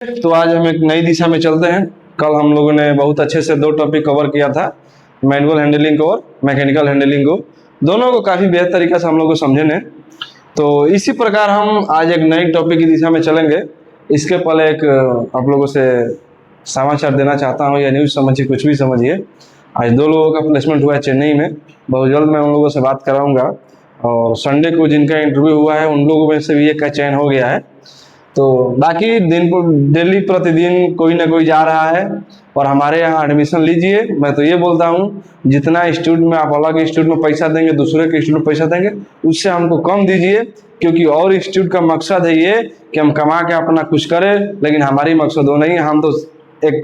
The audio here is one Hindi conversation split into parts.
तो आज हम एक नई दिशा में चलते हैं। कल हम लोगों ने बहुत अच्छे से दो टॉपिक कवर किया था, मैनुअल हैंडलिंग को और मैकेनिकल हैंडलिंग को। दोनों को काफ़ी बेहतर तरीके से हम लोग को समझे ने। तो इसी प्रकार हम आज एक नई टॉपिक की दिशा में चलेंगे। इसके पहले एक आप लोगों से समाचार देना चाहता हूँ, या न्यूज़ समझिए, कुछ भी समझिए। आज दो लोगों का प्लेसमेंट हुआ है चेन्नई में। बहुत जल्द मैं उन लोगों से बात कराऊंगा, और संडे को जिनका इंटरव्यू हुआ है उन लोगों में से भी एक का चयन हो गया है। तो बाकी दिन को डेली प्रतिदिन कोई ना कोई जा रहा है, और हमारे यहाँ एडमिशन लीजिए। मैं तो ये बोलता हूँ, जितना इंस्टीट्यूट में आप अलग इंस्टीट्यूट में पैसा देंगे, दूसरे के इंस्टीट्यूट में पैसा देंगे, उससे हमको कम दीजिए। क्योंकि और इंस्टीट्यूट का मकसद है ये कि हम कमा के अपना कुछ करें, लेकिन हमारी मकसद वो नहीं है। हम तो एक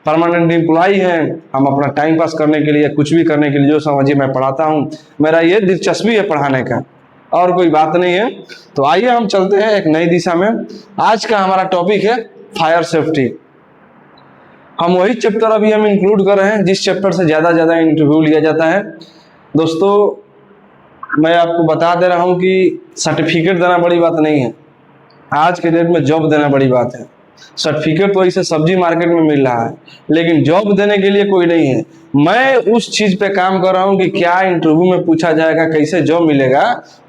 परमानेंट एम्प्लॉई हैं। हम अपना टाइम पास करने के लिए, कुछ भी करने के लिए, जो समझिए मैं पढ़ाता हूँ, मेरा ये दिलचस्पी है पढ़ाने का, और कोई बात नहीं है। तो आइए हम चलते हैं एक नई दिशा में। आज का हमारा टॉपिक है फायर सेफ्टी। हम वही चैप्टर अभी हम इंक्लूड कर रहे हैं जिस चैप्टर से ज़्यादा इंटरव्यू लिया जाता है। दोस्तों, मैं आपको बता दे रहा हूँ कि सर्टिफिकेट देना बड़ी बात नहीं है। आज के डेट में जॉब देना बड़ी बात है। सर्टिफिकेट तो इसे सब्जी मार्केट में मिल रहा है, लेकिन जॉब देने के लिए कोई नहीं है। मैं उस चीज पे काम कर रहा हूँ कि क्या इंटरव्यू में पूछा जाएगा, कैसे जॉब मिलेगा,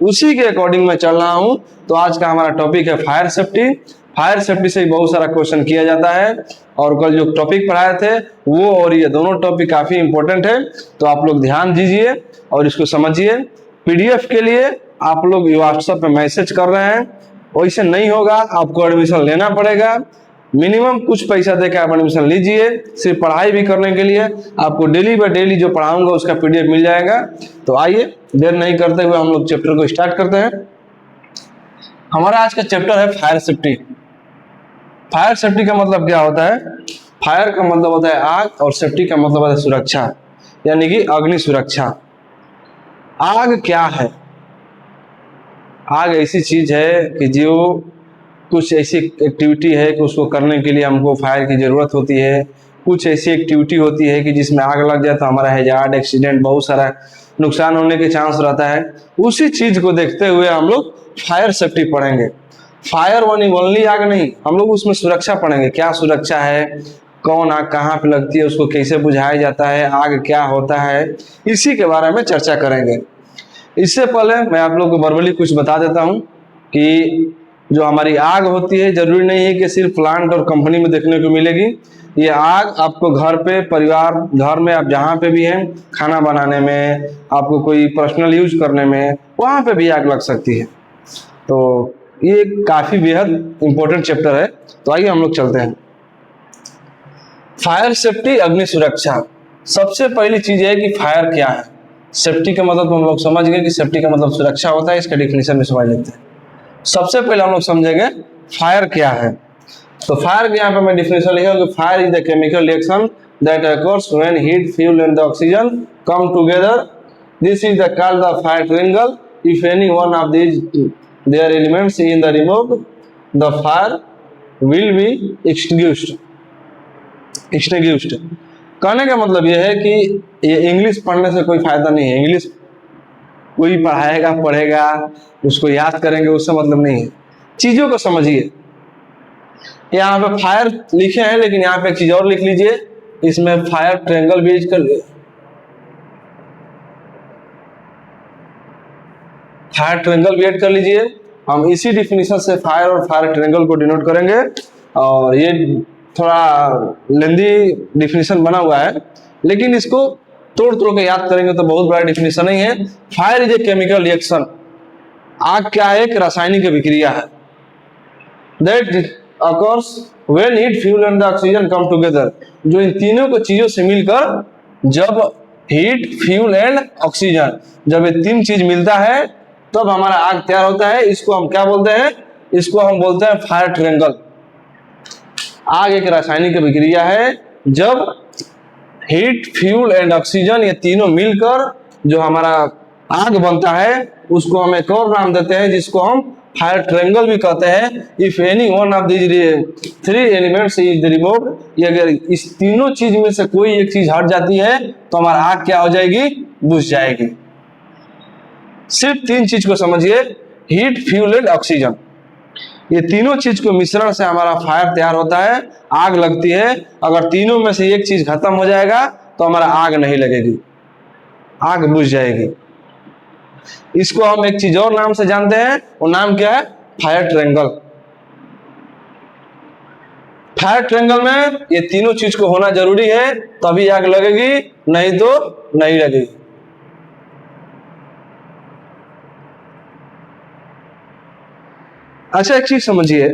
उसी के अकॉर्डिंग मैं चल रहा हूँ। तो आज का हमारा टॉपिक है फायर सेफ्टी। फायर सेफ्टी से ही बहुत सारा क्वेश्चन किया जाता है, और कल जो टॉपिक पढ़ाए थे वो और ये दोनों टॉपिक काफी इंपॉर्टेंट है। तो आप लोग ध्यान दीजिए और इसको समझिए। पीडीएफ के लिए आप लोग व्हाट्सएप पे मैसेज कर रहे हैं, वैसे नहीं होगा, आपको एडमिशन लेना पड़ेगा। मिनिमम कुछ पैसा देकर आप एडमिशन लीजिए। सिर्फ पढ़ाई भी करने के लिए आपको डेली बाय डेली जो पढ़ाऊंगा उसका पीडीएफ मिल जाएगा। तो आइए देर नहीं करते हुए हम लोग चैप्टर को स्टार्ट करते हैं। हमारा आज का चैप्टर है फायर सेफ्टी। फायर सेफ्टी का मतलब क्या होता है? फायर का मतलब होता है आग, और सेफ्टी का मतलब होता है सुरक्षा, यानी कि अग्नि सुरक्षा। आग क्या है? आग ऐसी चीज है कि जो कुछ ऐसी एक्टिविटी है कि उसको करने के लिए हमको फायर की ज़रूरत होती है। कुछ ऐसी एक्टिविटी होती है कि जिसमें आग लग जाए तो हमारा हैजार्ड, एक्सीडेंट, बहुत सारा नुकसान होने के चांस रहता है। उसी चीज़ को देखते हुए हम लोग फायर सेफ्टी पढ़ेंगे। फायर ओनली आग नहीं, हम लोग उसमें सुरक्षा पढ़ेंगे। क्या सुरक्षा है, कौन आग कहाँ पे लगती है, उसको कैसे बुझाया जाता है, आग क्या होता है, इसी के बारे में चर्चा करेंगे। इससे पहले मैं आप लोग को वर्बली कुछ बता देता हूँ कि जो हमारी आग होती है, जरूरी नहीं है कि सिर्फ प्लांट और कंपनी में देखने को मिलेगी। ये आग आपको घर पे, परिवार, घर में, आप जहाँ पे भी हैं, खाना बनाने में, आपको कोई पर्सनल यूज करने में, वहाँ पे भी आग लग सकती है। तो ये काफी बेहद इंपॉर्टेंट चैप्टर है। तो आइए हम लोग चलते हैं। फायर सेफ्टी, अग्नि सुरक्षा। सबसे पहली चीज है कि फायर क्या है। सेफ्टी का मतलब हम लोग समझ गए कि सेफ्टी का मतलब सुरक्षा होता है। इसका डिफिनेशन भी समझ लेते हैं। सबसे पहले हम लोग समझेंगे फायर क्या है। तो फायर के यहाँ पे मैं डिफिनेशन लिखा कि fire is the chemical reaction that occurs when heat, fuel and the oxygen come together. This is the called the fire triangle. If any one of these there elements in the removed, the fire will be extinguished. कहने का मतलब यह है कि ये इंग्लिश पढ़ने से कोई फायदा नहीं है। इंग्लिश कोई पढ़ाएगा, पढ़ेगा, उसको याद करेंगे, उससे मतलब नहीं है। चीजों को समझिए। यहाँ पे फायर लिखे हैं, लेकिन यहाँ पे एक चीज और लिख लीजिए, इसमें फायर ट्रायंगल भी ऐड कर लीजिए। हम इसी डिफिनेशन से फायर और फायर ट्रायंगल को डिनोट करेंगे। और ये थोड़ा लेंदी डिफिनेशन बना हुआ है, लेकिन इसको तोड़ के याद करेंगे तो बहुत बड़ा डिफिनेशन नहीं है। Fire is a chemical reaction. आग क्या है? एक रासायनिक विक्रिया है। That occurs when heat, fuel and the oxygen come together. जो इन तीनों को चीजों से मिलकर, जब हीट, फ्यूल एंड ऑक्सीजन, जब ये तीन चीज मिलता है तब हमारा आग तैयार होता है। इसको हम क्या बोलते हैं? इसको हम बोलते हैं फायर ट्रायंगल। आग एक रासायनिक विक्रिया है। जब हीट, फ्यूल एंड ऑक्सीजन ये तीनों मिलकर जो हमारा आग बनता है, उसको हम एक और नाम देते हैं, जिसको हम फायर ट्रायंगल भी कहते हैं। If any one of these three elements is removed, ये अगर इस तीनों चीज में से कोई एक चीज हट जाती है तो हमारा आग क्या हो जाएगी? बुझ जाएगी। सिर्फ तीन चीज को समझिए, हीट, फ्यूल एंड ऑक्सीजन। ये तीनों चीज को मिश्रण से हमारा फायर तैयार होता है, आग लगती है। अगर तीनों में से एक चीज खत्म हो जाएगा तो हमारा आग नहीं लगेगी, आग बुझ जाएगी। इसको हम एक चीज और नाम से जानते हैं, वो नाम क्या है? Fire triangle. फायर ट्रायंगल में ये तीनों चीज को होना जरूरी है, तभी आग लगेगी, नहीं तो नहीं लगेगी। अच्छा, एक चीज समझिए,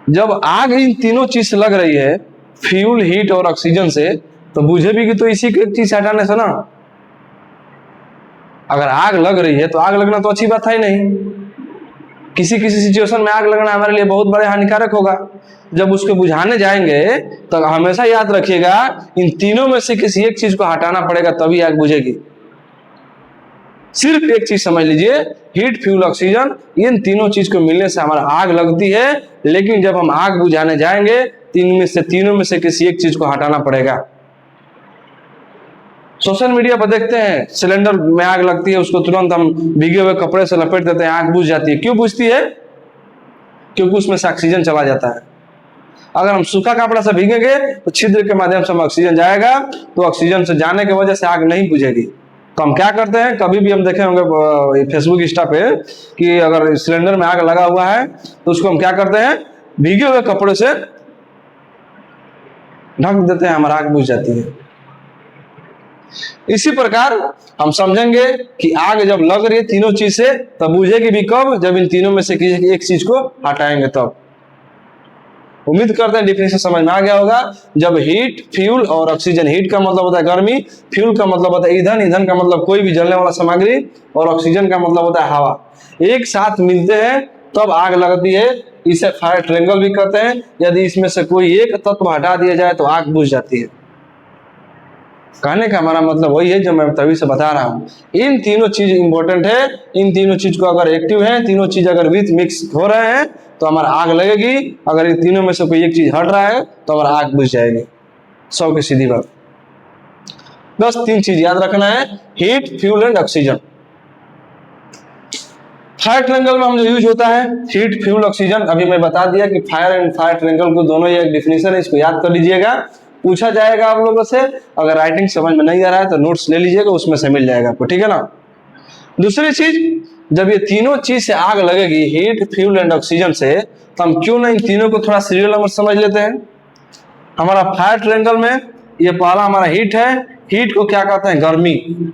जब आग इन तीनों चीज से लग रही है, फ्यूल, हीट और ऑक्सीजन से, तो बुझे भी कि तो इसी को एक चीज हटाने से ना। अगर आग लग रही है तो आग लगना तो अच्छी बात है ही नहीं। किसी किसी सिचुएशन में आग लगना हमारे लिए बहुत बड़े हानिकारक होगा। जब उसको बुझाने जाएंगे तो हमेशा याद रखिएगा, इन तीनों में से किसी एक चीज को हटाना पड़ेगा, तभी आग बुझेगी। सिर्फ एक चीज समझ लीजिए, हीट, फ्यूल, ऑक्सीजन, इन तीनों चीज को मिलने से हमारा आग लगती है। लेकिन जब हम आग बुझाने जाएंगे, तीनों में से किसी एक चीज को हटाना पड़ेगा। सोशल मीडिया पर देखते हैं, सिलेंडर में आग लगती है, उसको तुरंत हम भीगे हुए कपड़े से लपेट देते हैं, आग बुझ जाती है। क्यों बुझती है? क्योंकि उसमें से ऑक्सीजन चला जाता है। अगर हम सूखा कपड़ा से भीगेंगे तो छिद्र के माध्यम से ऑक्सीजन जाएगा, तो ऑक्सीजन से जाने की वजह से आग नहीं बुझेगी। तो हम क्या करते हैं, कभी भी हम देखे होंगे फेसबुक, इंस्टा पे, कि अगर सिलेंडर में आग लगा हुआ है तो उसको हम क्या करते हैं, भीगे हुए कपड़े से ढक देते हैं, हमारा आग बुझ जाती है। इसी प्रकार हम समझेंगे कि आग जब लग रही है तीनों चीज से, तब बुझेगी भी कब? जब इन तीनों में से किसी एक चीज को हटाएंगे तब। उम्मीद करते हैं डिफिनेशन समझ में आ गया होगा। जब हीट, फ्यूल और ऑक्सीजन, हीट का मतलब होता है गर्मी, फ्यूल का मतलब होता है ईंधन, ईंधन का मतलब कोई भी जलने वाला सामग्री, और ऑक्सीजन का मतलब होता है हवा, एक साथ मिलते हैं तब आग लगती है। इसे फायर ट्रायंगल भी कहते हैं। यदि इसमें से कोई एक तत्व हटा दिया जाए तो आग बुझ जाती है। कहने का हमारा मतलब वही है जो मैं तभी से बता रहा हूँ। इन तीनों चीज इंपॉर्टेंट है। इन तीनों चीज को अगर एक्टिव है, तीनों चीज अगर विथ मिक्स हो रहे हैं तो हमारा आग लगेगी। अगर इन तीनों में से कोई एक चीज हट रहा है तो हमारा आग बुझ जाएगी। 100 की सीधी बात। बस 3 चीज याद रखना है, heat, fuel and oxygen. Fire triangle में हम जो यूज होता है, हीट, फ्यूल, ऑक्सीजन, अभी मैं बता दिया कि फायर एंड फायर ट्रायंगल को दोनों ये एक डिफिनेशन है, इसको याद कर लीजिएगा। पूछा जाएगा आप लोगों से, अगर राइटिंग समझ में नहीं आ रहा है तो नोट्स ले लीजिएगा, उसमें से मिल जाएगा आपको, ठीक है ना। दूसरी चीज, जब ये तीनों चीज से आग लगेगी, हीट, फ्यूल एंड ऑक्सीजन से, तो हम क्यों ना इन तीनों को थोड़ा सीरियल नंबर समझ लेते हैं। हमारा फायर ट्रायंगल में ये पहला हमारा हीट है। हीट को क्या कहते हैं? गर्मी।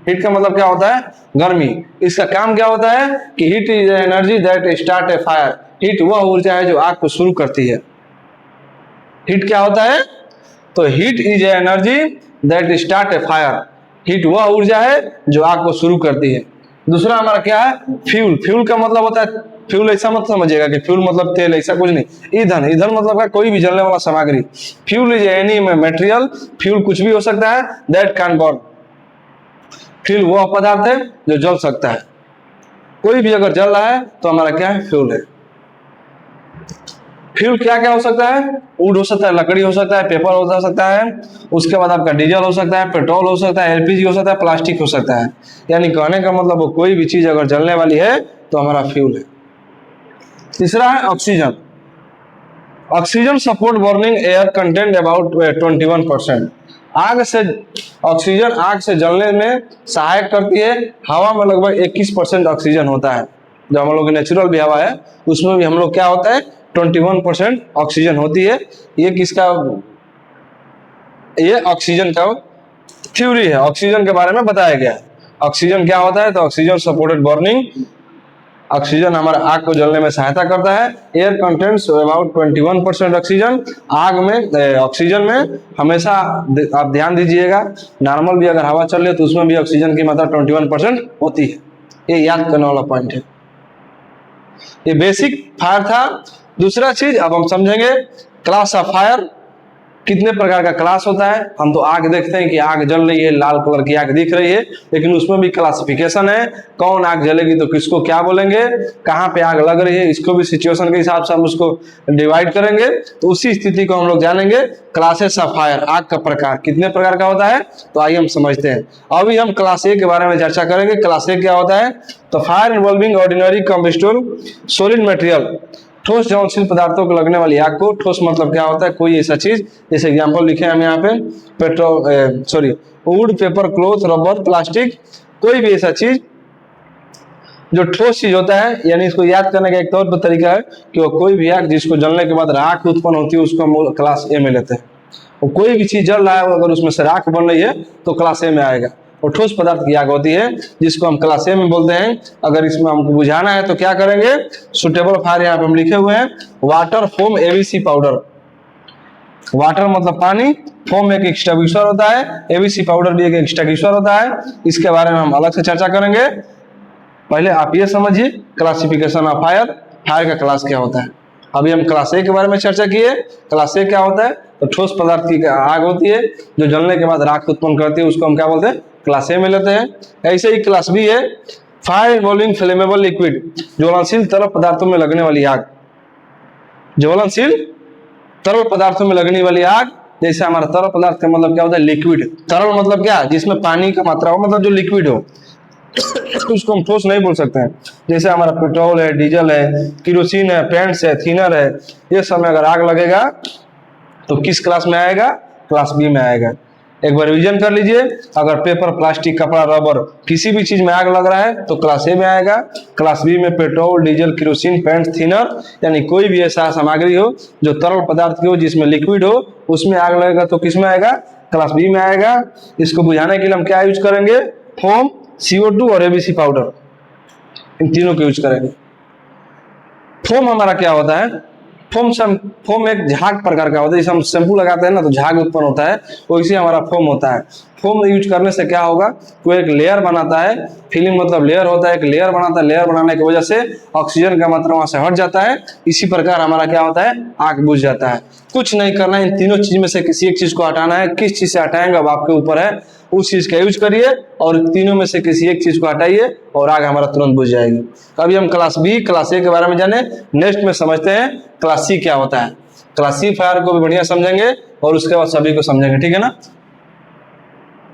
हीट का मतलब क्या होता है? गर्मी। इसका काम क्या होता है कि heat is energy that start A fire. Heat वह ऊर्जा है जो आग को शुरू करती है। हीट क्या होता है? तो heat is energy that start A fire. Heat वह ऊर्जा है जो आग को शुरू करती है। दूसरा हमारा क्या है? फ्यूल। फ्यूल का मतलब होता है, फ्यूल ऐसा मत समझिएगा कि फ्यूल मतलब तेल, ऐसा कुछ नहीं। ईंधन, ईंधन मतलब क्या? कोई भी जलने वाला सामग्री। Fuel is any material, fuel कुछ भी हो सकता है, दैट कैन बर्न। फ्यूल वह पदार्थ है जो जल सकता है। कोई भी अगर जल रहा है तो हमारा क्या है? फ्यूल है। फ्यूल क्या क्या हो सकता है? वुड हो सकता है, लकड़ी हो सकता है, पेपर हो सकता है, उसके बाद आपका डीजल हो सकता है, पेट्रोल हो सकता है, एलपीजी हो सकता है, प्लास्टिक हो सकता है। यानी कहने का मतलब वो कोई भी चीज अगर जलने वाली है तो हमारा फ्यूल है। तीसरा है oxygen. Oxygen support burning air content about 21%। आग से ऑक्सीजन आग से जलने में सहायक करती है। हवा में लगभग 21% ऑक्सीजन होता है। जो हम लोग की नेचुरल भी हवा है उसमें भी हम लोग क्या होता है? 21% ऑक्सीजन होती है। ये किसका? ये ऑक्सीजन का थ्योरी है, ऑक्सीजन के बारे में बताया गया है। ऑक्सीजन क्या होता है? तो ऑक्सीजन सपोर्टेड बर्निंग, ऑक्सीजन हमारे आग को जलने में सहायता करता है। Air contents about 21% oxygen. आग में ऑक्सीजन में हमेशा आप ध्यान दीजिएगा, नॉर्मल भी अगर हवा चल रही है तो उसमें भी ऑक्सीजन की मात्रा 21% होती है। ये याद करने वाला पॉइंट है। ये बेसिक फायर था। दूसरा चीज अब हम समझेंगे क्लास ऑफ फायर। कितने प्रकार का क्लास होता है। हम तो आग देखते हैं कि आग जल रही है, लाल कलर की आग दिख रही है, लेकिन उसमें भी क्लासिफिकेशन है, कौन आग जलेगी तो किसको क्या बोलेंगे, कहाँ पे आग लग रही है, इसको भी सिचुएशन के हिसाब से हम उसको डिवाइड करेंगे। तो उसी स्थिति को हम लोग जानेंगे। क्लासेस ऑफ फायर, आग का प्रकार कितने प्रकार का होता है, तो आइए हम समझते हैं। अभी हम क्लास ए के बारे में चर्चा करेंगे। क्लास ए क्या होता है, तो fire involving ordinary combustible solid material, ठोस ज्वलनशील पदार्थों को लगने वाली आग को। ठोस मतलब क्या होता है, कोई ऐसा चीज, जैसे एग्जांपल लिखे हम यहाँ पे, petrol would, paper, cloth, rubber, plastic, कोई भी ऐसा चीज जो ठोस चीज होता है। यानी इसको याद करने का एक तौर पर तरीका है कि वो कोई भी आग जिसको जलने के बाद राख उत्पन्न होती है, उसको हम क्लास ए में लेते हैं। और कोई भी चीज जल रहा है, अगर उसमें से राख बन रही है तो क्लास ए में आएगा। और ठोस पदार्थ की आग होती है जिसको हम क्लास ए में बोलते हैं। अगर इसमें हमको बुझाना है तो क्या करेंगे, सुटेबल फायर यहाँ पे हम लिखे हुए हैं, water, foam, ABC powder. Water मतलब पानी, फोम एक एक्सटिंग्विशर होता है, एबीसी पाउडर भी एक एक्सटिंग्विशर होता है। इसके बारे में हम अलग से चर्चा करेंगे। पहले आप ये समझिए क्लासिफिकेशन ऑफ फायर, फायर का क्लास क्या होता है। अभी हम क्लास ए के बारे में चर्चा किए। क्लास ए क्या होता है, तो ठोस पदार्थ की आग होती है जो जलने के बाद राख उत्पन्न करती है, उसको हम क्या बोलते हैं, क्लास ए में लेते हैं। ऐसे ही क्लास बी है, फायर इन्वॉल्विंग फ्लेमेबल लिक्विड, ज्वलनशील तरल पदार्थों में लगने वाली आग। ज्वलनशील तरल पदार्थों में लगने वाली आग, जैसे हमारा तरल पदार्थ का मतलब क्या होता है, लिक्विड। तरल मतलब क्या, जिसमें पानी का मात्रा हो, मतलब जो लिक्विड हो उसको हम ठोस नहीं बोल सकते हैं। जैसे हमारा पेट्रोल है, डीजल है, किरोसिन है, पेंट्स है, थिनर है, ये सब में अगर आग लगेगा तो किस क्लास में आएगा, क्लास बी में आएगा। एक बार रिवीजन कर लीजिए। अगर पेपर, प्लास्टिक, कपड़ा, रबर, किसी भी चीज में आग लग रहा है तो क्लास ए में आएगा। क्लास बी में petrol, diesel, kerosene, paint, thinner, यानी कोई भी ऐसा सामग्री हो जो तरल पदार्थ की हो, जिसमें लिक्विड हो, उसमें आग लगेगा तो किस में आएगा, क्लास बी में आएगा। इसको बुझाने के लिए हम क्या यूज करेंगे, फोम, CO2 और एबीसी पाउडर, इन तीनों को यूज करेंगे। फोम हमारा क्या होता है, फोम एक झाग प्रकार का होता है। जैसे हम शैम्पू लगाते हैं ना तो झाग उत्पन्न होता है, वैसे हमारा फोम होता है। फोम यूज करने से क्या होगा, कोई एक लेयर बनाता है, फिल्म मतलब लेयर होता है, एक लेयर बनाता है, लेयर बनाने की वजह से ऑक्सीजन का मात्रा वहां से हट जाता है। इसी प्रकार हमारा क्या होता है, आग बुझ जाता है। कुछ नहीं करना है, इन तीनों चीज में से किसी एक चीज को हटाना है। किस चीज से हटाएंगे अब आपके ऊपर है, उस चीज का यूज करिए और तीनों में से किसी एक चीज को हटाइए और आग हमारा तुरंत बुझ जाएगी। अभी हम क्लास बी, क्लास ए के बारे में जाने, नेक्स्ट में समझते हैं क्लास सी क्या होता है। क्लास सी फायर को भी बढ़िया समझेंगे और उसके बाद सभी को समझेंगे, ठीक है ना।